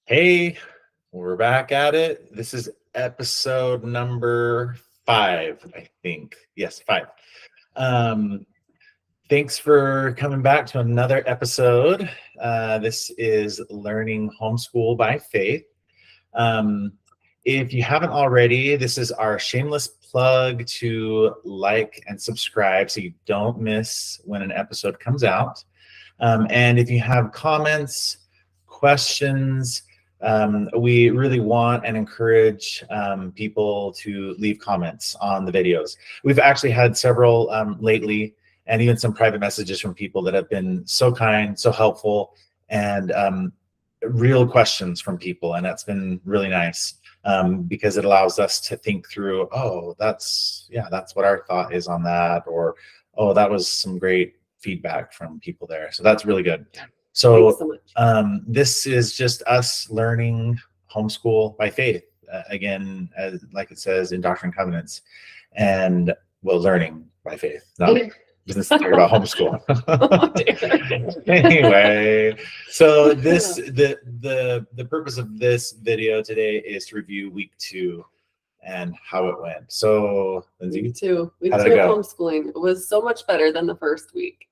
Hey, we're back at it. This is episode number 5, I think. Yes, 5. Um, Thanks for coming back to another episode. This is Learning Homeschool by Faith. Um, if you haven't already, this is our shameless plug to like and subscribe so you don't miss when an episode comes out. And if you have comments, questions, we really want and encourage people to leave comments on the videos. We've actually had several lately, and even some private messages from people that have been so kind, so helpful, and real questions from people. And that's been really nice because it allows us to think through, oh, that's what our thought is on that, or, oh, that was some great feedback from people there. So that's really good. So this is just us learning homeschool by faith. Again, like it says in Doctrine and Covenants, and learning by faith, not business talk about homeschool. Anyway, so the purpose of this video today is to review week 2 and how it went. So, Lindsay, week two of homeschooling. It was so much better than the first week.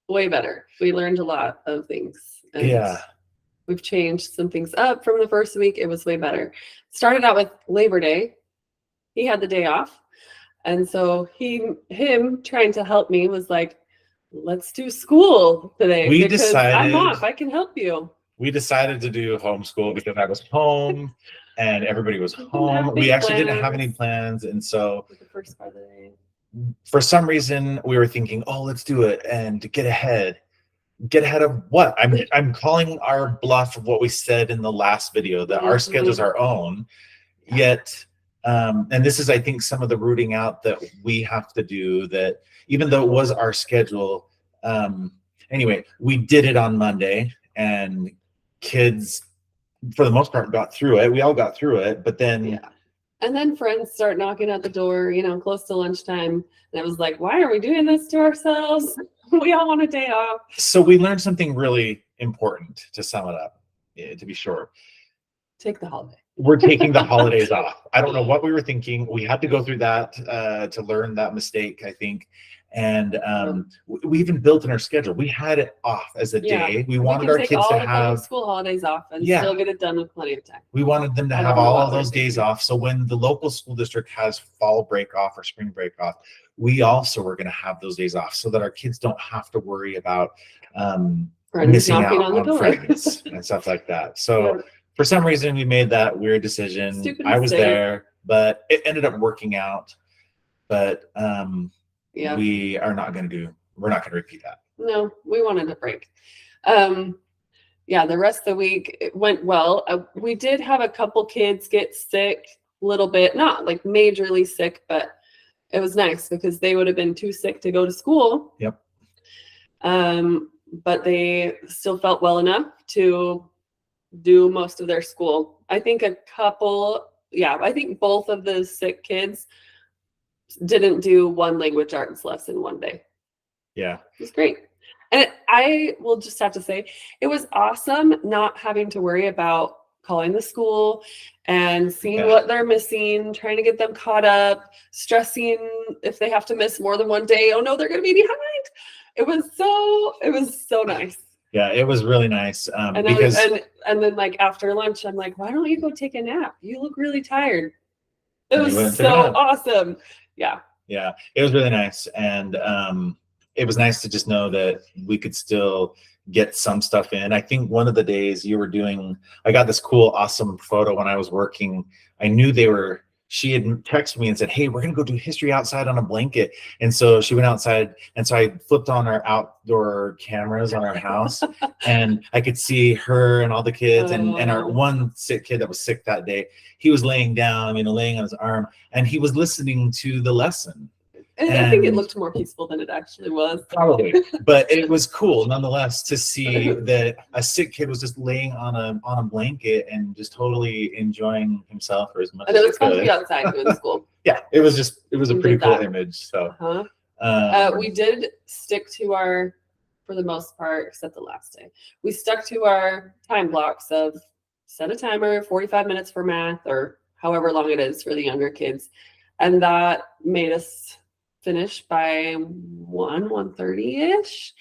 Way better. We learned a lot of things. And we've changed some things up from the first week. It was way better. Started out with Labor Day. He had the day off. And so him trying to help me was like, let's do school today. Because I'm off. I can help you. We decided to do homeschool because I was home and everybody was home. We actually didn't have any plans. And so the first part of the day, for some reason we were thinking, oh, let's do it and get ahead of what? I'm calling our bluff of what we said in the last video, that our schedule's our own. Yet and this is, I think, some of the rooting out that we have to do, that even though it was our schedule, anyway, we did it on Monday, and kids for the most part got through it. We all got through it, but then and then friends start knocking at the door, close to lunchtime. And it was like, why are we doing this to ourselves? We all want a day off. So we learned something really important, to sum it up, to be short. Take the holiday. We're taking the holidays off. I don't know what we were thinking. We had to go through that to learn that mistake, I think. And we even built in our schedule. We had it off as a day. We wanted our kids to have school holidays off and still get it done with plenty of time. We wanted them to have all of those days off. So when the local school district has fall break off or spring break off, we also were going to have those days off so that our kids don't have to worry about missing out on friends and stuff like that. So for some reason, we made that weird decision. I was there, but it ended up working out. But we're not going to repeat that. No, we wanted a break. The rest of the week it went well. We did have a couple kids get sick a little bit, not like majorly sick, but it was nice because they would have been too sick to go to school. Yep. But they still felt well enough to do most of their school. I think I think both of the sick kids didn't do one language arts lesson one day. Yeah. It was great. And I will just have to say, it was awesome not having to worry about calling the school and seeing what they're missing, trying to get them caught up, stressing if they have to miss more than one day. Oh no, they're going to be behind. It was so nice. Yeah, it was really nice. And then like after lunch, I'm like, why don't you go take a nap? You look really tired. It was so awesome. Yeah, it was really nice. And it was nice to just know that we could still get some stuff in. I think one of the days I got this cool, awesome photo when I was working. I knew she had texted me and said, hey, we're going to go do history outside on a blanket. And so she went outside. And so I flipped on our outdoor cameras on our house and I could see her and all the kids and our one sick kid that was sick that day. He was laying down, laying on his arm, and he was listening to the lesson. And I think it looked more peaceful than it actually was. Probably, but it was cool nonetheless to see that a sick kid was just laying on a blanket and just totally enjoying himself for as much. And it was fun to be outside doing school. Yeah, it was a pretty cool image. So we did stick to for the most part, except the last day, we stuck to our time blocks of set a timer, 45 minutes for math or however long it is for the younger kids. And that made us finish by 1:30-ish.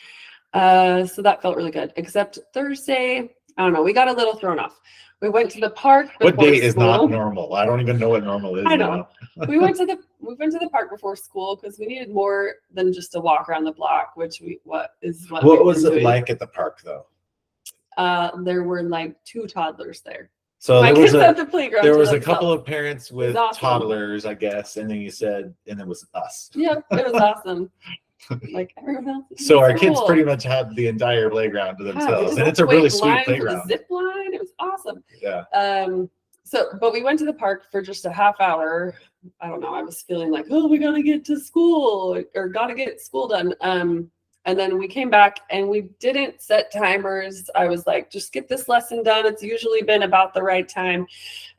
So that felt really good, except Thursday, I don't know, we got a little thrown off. We went to the park. What day is not normal? I don't even know what normal is. I know. we went to the park before school because we needed more than just a walk around the block, which what was it like at the park though? There were like 2 toddlers there. So there was a couple of parents with toddlers, I guess, and then you said, and it was us. Yep, it was awesome. Like everyone else. So our kids pretty much had the entire playground to themselves, and it's a really sweet playground. Zip line, it was awesome. Yeah. But we went to the park for just a half hour. I don't know. I was feeling like, oh, we gotta get to school or gotta get school done. And then we came back and we didn't set timers. I was like, just get this lesson done. It's usually been about the right time,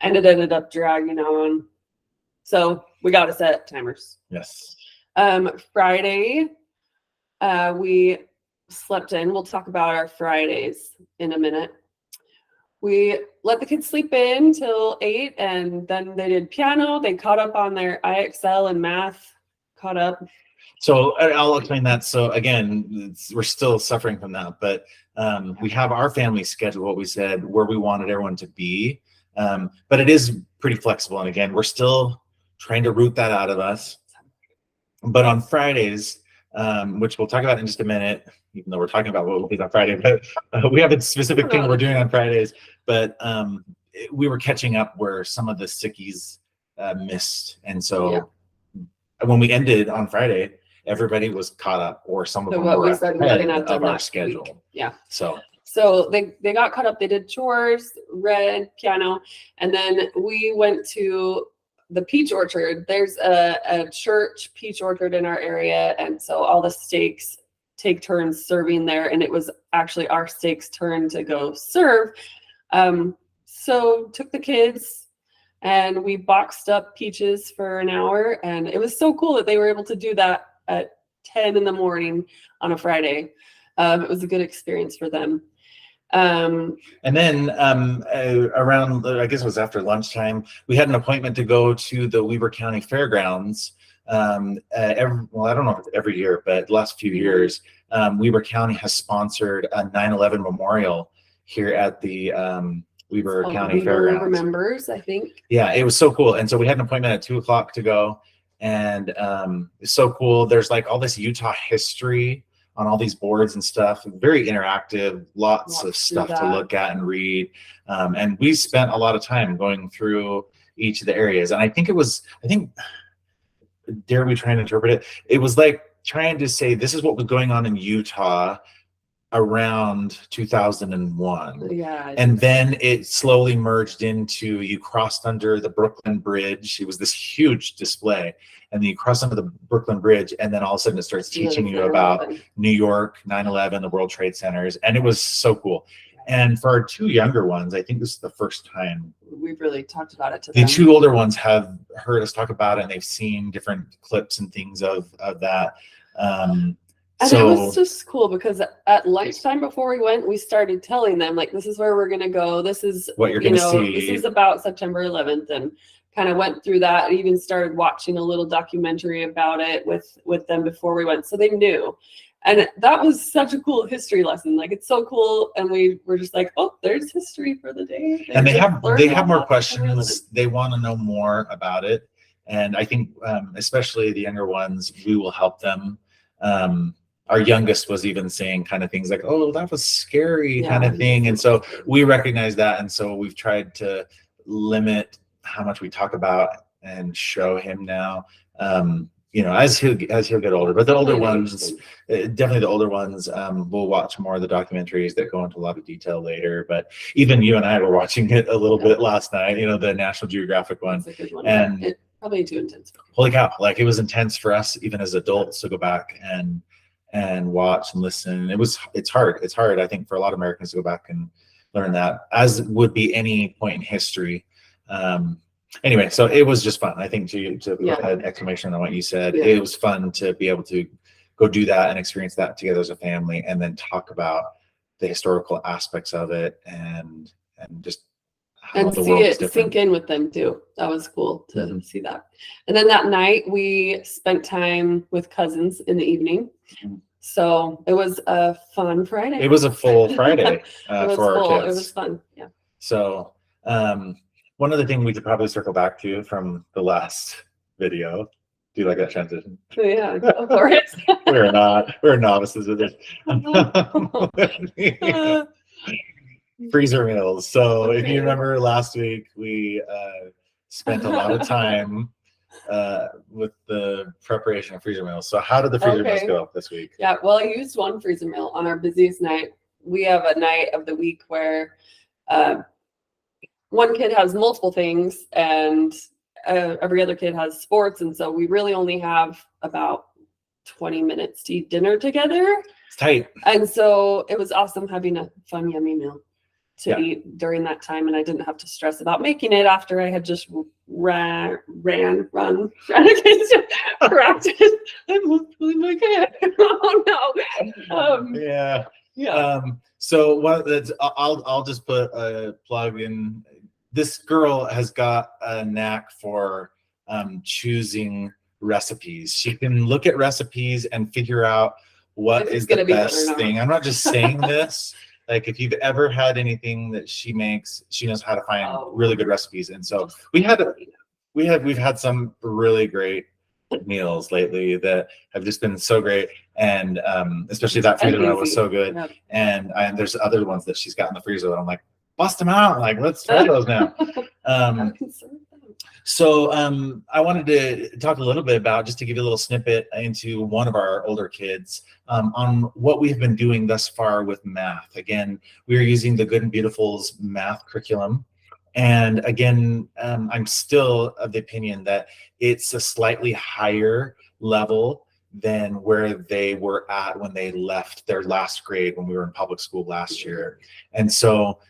and it ended up dragging on. So we got to set timers. Yes. Friday, we slept in. We'll talk about our Fridays in a minute. We let the kids sleep in till 8, and then they did piano. They caught up on their IXL and math, caught up. So I'll explain that. So again, we're still suffering from that, but we have our family schedule, what we said, where we wanted everyone to be. But it is pretty flexible. And again, we're still trying to root that out of us. But on Fridays, which we'll talk about in just a minute, even though we're talking about what will be on Friday, but we have a specific thing we're doing on Fridays. But we were catching up where some of the sickies missed. And so when we ended on Friday, everybody was caught up, or some of them were ahead of our schedule. Week. Yeah. So they got caught up. They did chores, read, piano, and then we went to the peach orchard. There's a church peach orchard in our area, and so all the stakes take turns serving there, and it was actually our stakes' turn to go serve. So took the kids and we boxed up peaches for an hour, and it was so cool that they were able to do that at 10 in the morning on a Friday. It was a good experience for them. And then around, I guess it was after lunchtime, we had an appointment to go to the Weber County Fairgrounds. I don't know if it's every year, but the last few years, Weber County has sponsored a 9/11 memorial here at the Weber County Fairgrounds. Remembers, I think. Yeah, it was so cool. And so we had an appointment at 2:00 to go, and it's so cool. There's like all this Utah history on all these boards and stuff, very interactive, lots of stuff to look at and read. And we spent a lot of time going through each of the areas. And I think dare we try and interpret it? It was like trying to say, this is what was going on in Utah around 2001. Yeah. And then it slowly merged into, you crossed under the Brooklyn Bridge. It was this huge display. And then you cross under the Brooklyn Bridge, and then all of a sudden it starts teaching you about New York, 9/11, the World Trade Centers. And it was so cool. And for our 2 younger ones, I think this is the first time we've really talked about it to them. The 2 older ones have heard us talk about it, and they've seen different clips and things of that. And it was just cool because at lunchtime before we went, we started telling them, like, this is where we're going to go. This is what you're going to see. This is about September 11th, and kind of went through that. And even started watching a little documentary about it with them before we went, so they knew. And that was such a cool history lesson. Like, it's so cool. And we were just like, oh, there's history for the day. And they have more questions. They want to know more about it. And I think, especially the younger ones, we will help them. Our youngest was even saying kind of things like, oh, that was scary kind of thing. And so we recognize that. And so we've tried to limit how much we talk about and show him now. As he'll get older, but the older ones, definitely the older ones, will watch more of the documentaries that go into a lot of detail later. But even you and I were watching it a little bit last night, the National Geographic one. That's a good one. And it's probably too intense. Holy cow. Like, it was intense for us, even as adults, to go back and watch and listen. It's hard, I think, for a lot of Americans to go back and learn that, as would be any point in history. Anyway, so it was just fun. I think to put an exclamation on what you said, it was fun to be able to go do that and experience that together as a family, and then talk about the historical aspects of it, and just how And the see world is it different. sink in with them too. That was cool to Mhm. see that. And then that night we spent time with cousins in the evening. Mhm. So it was a fun Friday. It was a full Friday It was for our full. kids. It was fun. Yeah. So one other thing we could probably circle back to from the last video. Do you like that transition? So yeah, go for it. We're novices with it. Freezer meals. So if you Okay. remember last week, we spent a lot of time with the preparation of freezer meals. So how did the freezer meals Okay. go this week? Yeah, well, I used one freezer meal on our busiest night. We have a night of the week where one kid has multiple things and every other kid has sports. And so we really only have about 20 minutes to eat dinner together. It's tight. And so it was awesome having a fun, yummy meal to Yeah. eat during that time. And I didn't have to stress about making it after I had just run against practice. I'm hopefully my kid. Oh no. Yeah. Yeah. So one that's I'll just put a plug in. This girl has got a knack for choosing recipes. She can look at recipes and figure out what If is it's gonna the be good or best not. thing. I'm not just saying this. Like if you've ever had anything that she makes, she knows how to find really good recipes. And so we've had some really great meals lately that have just been so great, and especially that freezer meal was so good. Yep. And there's other ones that she's got in the freezer that I'm like, bust them out, like let's try those now. So I wanted to talk a little bit about, just to give you a little snippet into one of our older kids, on what we've been doing thus far with math. Again, we are using the Good and Beautiful's math curriculum. And again, I'm still of the opinion that it's a slightly higher level than where they were at when they left their last grade when we were in public school last year. And so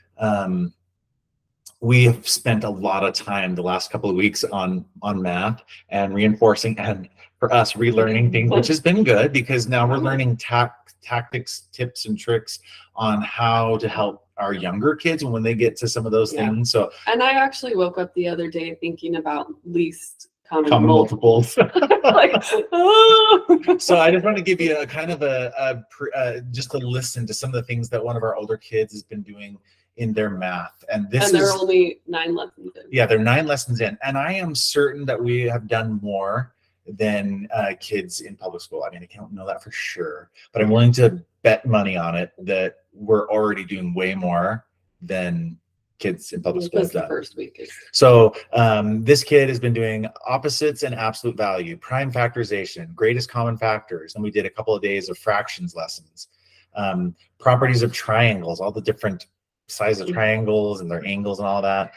we have spent a lot of time the last couple of weeks on math and reinforcing, and for us relearning things, which has been good because now we're learning tactics, tips, and tricks on how to help our younger kids when they get to some of those things. So, and I actually woke up the other day thinking about least common multiples. Like, oh. So I just want to give you a kind of just a listen to some of the things that one of our older kids has been doing in their math. And they're only 9 lessons in. Yeah, they're 9 lessons in. And I am certain that we have done more than kids in public school. I mean, I can't know that for sure, but I'm willing to bet money on it that we're already doing way more than kids in public school have done. The first week is. So this kid has been doing opposites and absolute value, prime factorization, greatest common factors. And we did a couple of days of fractions lessons, properties of triangles, all the different size of triangles and their angles and all that,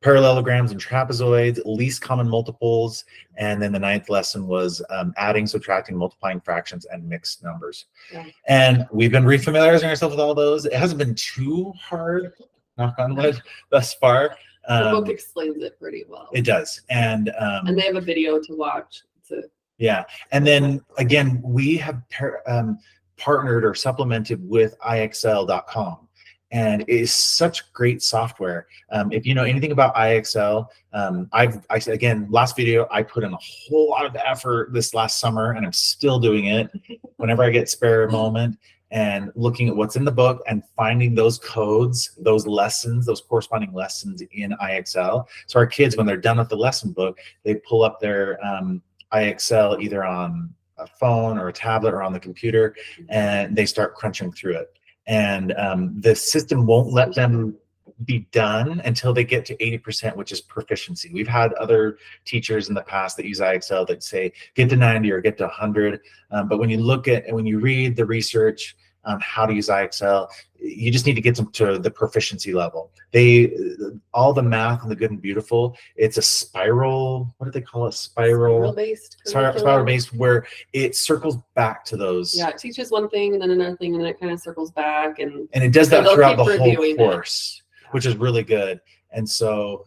parallelograms and trapezoids, least common multiples, and then the 9th lesson was adding, subtracting, multiplying fractions, and mixed numbers. Yeah. And we've been refamiliarizing ourselves with all those. It hasn't been too hard, knock on wood, thus far. The book explains it pretty well. It does, and they have a video to watch. Yeah, and then again, we have partnered or supplemented with IXL.com. And it is such great software. If you know anything about IXL, again, last video, I put in a whole lot of effort this last summer, and I'm still doing it whenever I get spare moment, and looking at what's in the book and finding those codes, those lessons, those corresponding lessons in IXL. So our kids, when they're done with the lesson book, they pull up their IXL either on a phone or a tablet or on the computer, and they start crunching through it. And the system won't let them be done until they get to 80%, which is proficiency. We've had other teachers in the past that use IXL that say get to 90 or get to 100. But when you look at and when you read the research on how to use IXL, you just need to get them to the proficiency level. All the math and the Good and Beautiful, it's a spiral, what do they call it? Spiral-based where it circles back to those. Yeah, it teaches one thing and then another thing, and then it kind of circles back. And it does that throughout the whole course, which is really good. And so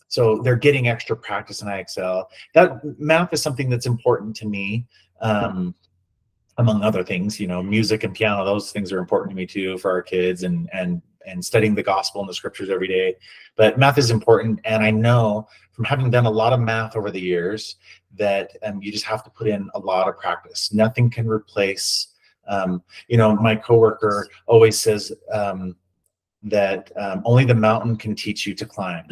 so they're getting extra practice in IXL. That math is something that's important to me. Among other things, you know, music and piano, those things are important to me too for our kids, and and studying the gospel and the scriptures every day. But math is important. And I know from having done a lot of math over the years that you just have to put in a lot of practice. Nothing can replace, my coworker always says, that only the mountain can teach you to climb.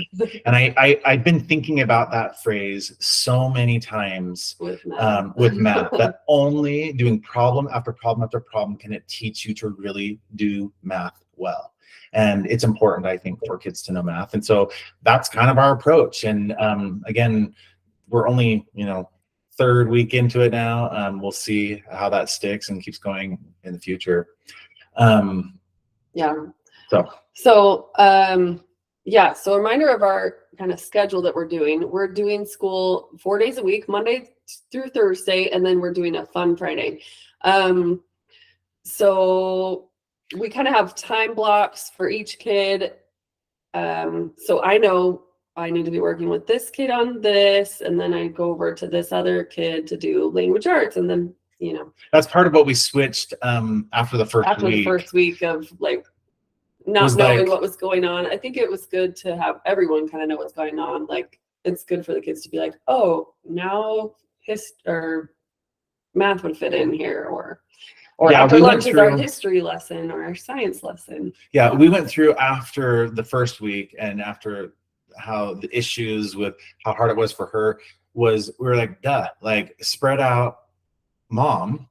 And I've been thinking about that phrase so many times with math, that only doing problem after problem after problem can it teach you to really do math well. And it's important, I think, for kids to know math. And so that's kind of our approach. And again, we're only, third week into it now. We'll see how that sticks and keeps going in the future. Yeah. So a reminder of our kind of schedule that we're doing. We're doing school 4 days a week, Monday through Thursday, and then we're doing a fun Friday. So we kind of have time blocks for each kid. So I know I need to be working with this kid on this, and then I go over to this other kid to do language arts, and then, That's part of what we switched after the first week of not knowing what was going on. I think it was good to have everyone kind of know what's going on. Like, it's good for the kids to be like, oh, now or math would fit in here, or after lunch is our history lesson or our science lesson. Yeah, we went through after the first week, and after how the issues with how hard it was for her we were like, spread out mom,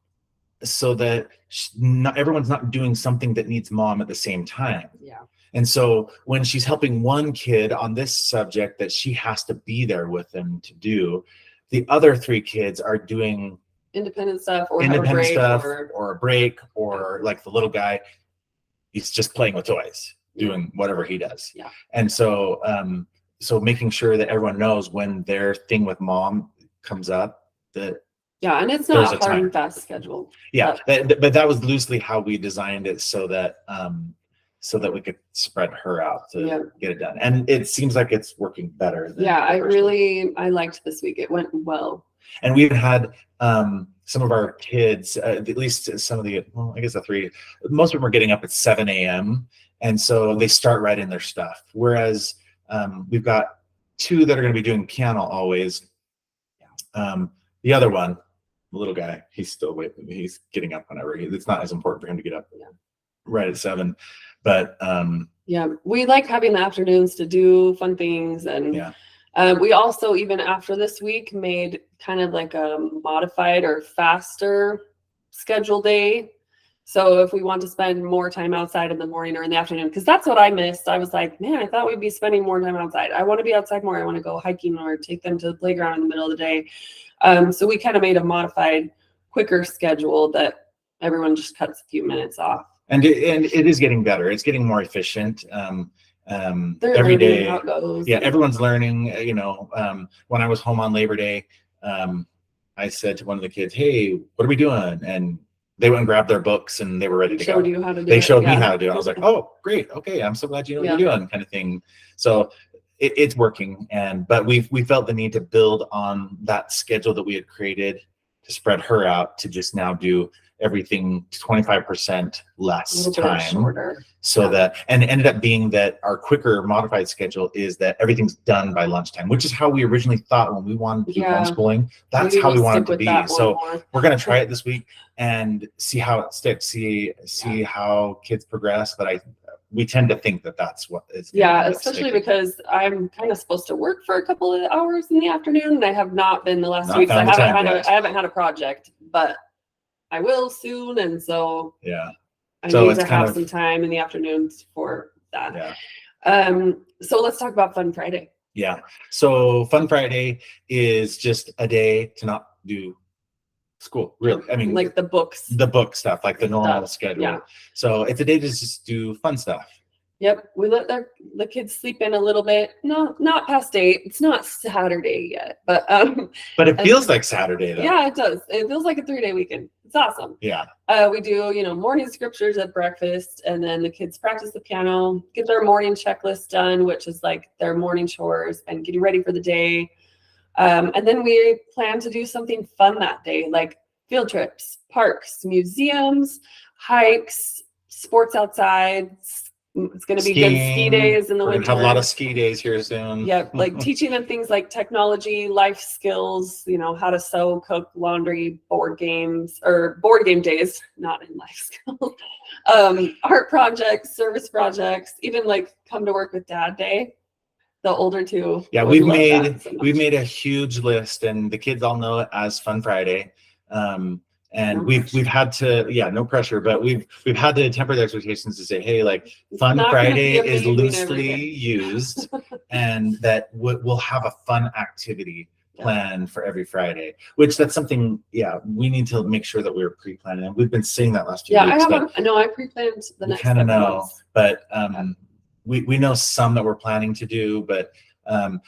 so that not everyone's not doing something that needs mom at the same time. Yeah. And so when she's helping one kid on this subject that she has to be there with them to do, the other three kids are doing independent stuff or a break, or like the little guy, he's just playing with toys, doing whatever he does. Yeah. And so so making sure that everyone knows when their thing with mom comes up, that and it's not a hard and fast schedule. Yeah, but that was loosely how we designed it, so that we could spread her out to get it done. And it seems like it's working better. I liked this week. It went well. And we've had some of our kids, at least some of the three, most of them are getting up at 7 a.m. And so they start right in their stuff. Whereas we've got two that are going to be doing piano always. The other one, the little guy, he's getting up whenever. It's not as important for him to get up right at 7. But we like having the afternoons to do fun things. And we also, even after this week, made kind of like a modified or faster schedule day. So if we want to spend more time outside in the morning or in the afternoon, because that's what I missed. I was like, man, I thought we'd be spending more time outside. I want to be outside more. I want to go hiking or take them to the playground in the middle of the day. So we kind of made a modified, quicker schedule that everyone just cuts a few minutes off. And it is getting better. It's getting more efficient. Every day. How it goes. Yeah, everyone's learning. When I was home on Labor Day, I said to one of the kids, "Hey, what are we doing?" And they went and grabbed their books and they were ready to go. They showed me how to do it. I was like, "Oh, great. Okay, I'm so glad you know what you're doing," kind of thing. So it's working. But we felt the need to build on that schedule that we had created to spread her out to just now do everything 25% less time, so that, and it ended up being that our quicker modified schedule is that everything's done by lunchtime, which is how we originally thought when we wanted to do homeschooling. That's how we wanted it to be. So we're going to try it this week and see how it sticks, see how kids progress. But we tend to think that that's what is especially because I'm kind of supposed to work for a couple of hours in the afternoon, and I have not been the last week. I haven't had a project, but I will soon, and so I need to have some time in the afternoons for that. So let's talk about Fun Friday. So Fun Friday is just a day to not do school, really. I mean, like the book stuff, like the normal schedule. So it's a day to just do fun stuff. We let the kids sleep in a little bit. No, not past 8. It's not Saturday yet, but it feels like Saturday though. Yeah, it does. It feels like a 3-day weekend. It's awesome. We do, morning scriptures at breakfast, and then the kids practice the piano, get their morning checklist done, which is like their morning chores and getting ready for the day. And then we plan to do something fun that day, like field trips, parks, museums, hikes, sports outside, It's going to be good ski days in the We're winter. gonna have a lot of ski days here soon. Yeah, like teaching them things like technology, life skills, how to sew, cook, laundry, board game days, not in life skills. Art projects, service projects, even like come to work with dad day. The older two. Yeah, we've made a huge list, and the kids all know it as Fun Friday. And we've had to, no pressure, but we've had to temper the expectations to say, hey, like Fun Friday is loosely used, and that we'll have a fun activity plan for every Friday, which that's something, we need to make sure that we're pre-planning. And we've been saying that last few weeks. I pre-planned the next kind of know, months. but we know some that we're planning to do, but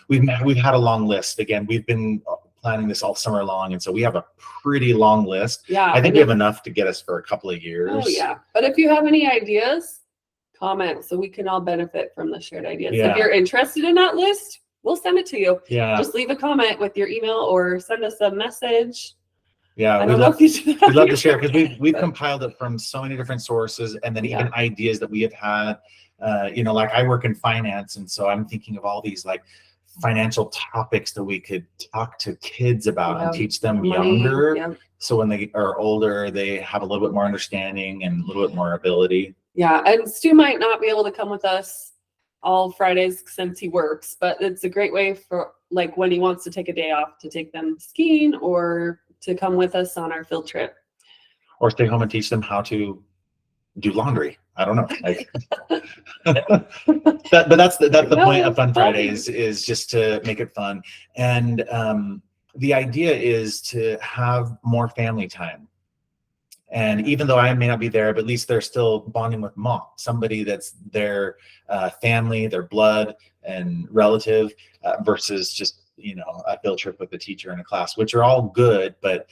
we've had a long list. Again, we've been planning this all summer long, and so we have a pretty long list. I think we have enough to get us for a couple of years. Oh yeah, but if you have any ideas, comment so we can all benefit from the shared ideas. If you're interested in that list, we'll send it to you. Just leave a comment with your email or send us a message. We'd love to share, because we've compiled it from so many different sources, and then even ideas that we have had. Like I work in finance, and so I'm thinking of all these like financial topics that we could talk to kids about and teach them younger. So when they are older, they have a little bit more understanding and a little bit more ability. Yeah, and Stu might not be able to come with us all Fridays since he works, but it's a great way for like when he wants to take a day off to take them skiing or to come with us on our field trip. Or stay home and teach them how to do laundry. I don't know. Like, but that's the point of Fun Fridays, is just to make it fun. And the idea is to have more family time. And even though I may not be there, but at least they're still bonding with mom, somebody that's their family, their blood and relative, versus just a field trip with the teacher in a class, which are all good, but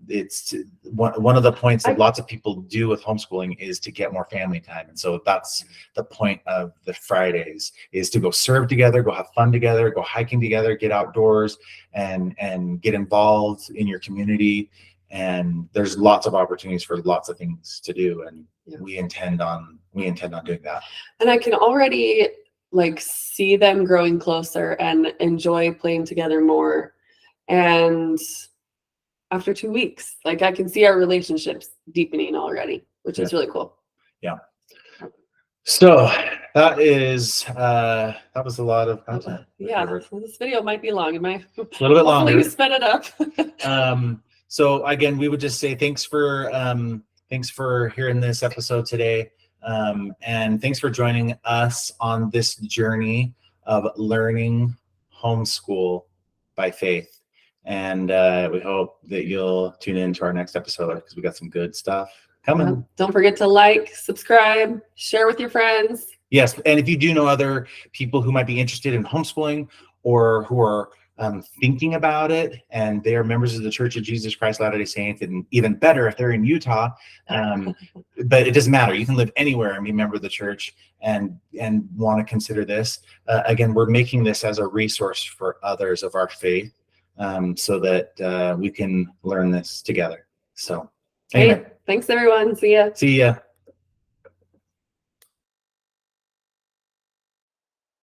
it's one of the points that lots of people do with homeschooling is to get more family time. And so that's the point of the Fridays, is to go serve together, go have fun together, go hiking together, get outdoors and get involved in your community. And there's lots of opportunities for lots of things to do, and we intend on doing that. And I can already see them growing closer and enjoy playing together more. And after 2 weeks, I can see our relationships deepening already, which is really cool. Yeah. So that was a lot of content. This video might be long. It might a little bit longer. Hopefully you sped it up. So again, we would just say thanks for hearing this episode today. And thanks for joining us on this journey of learning homeschool by faith. And we hope that you'll tune in to our next episode, because we got some good stuff coming. Don't forget to like, subscribe, share with your friends. Yes. And if you do know other people who might be interested in homeschooling, or who are thinking about it, and they are members of the Church of Jesus Christ Latter-day Saints, and even better if they're in Utah, but it doesn't matter. You can live anywhere and be a member of the church and want to consider this. Again, we're making this as a resource for others of our faith, so that we can learn this together. So anyway. Hey, thanks everyone. See ya.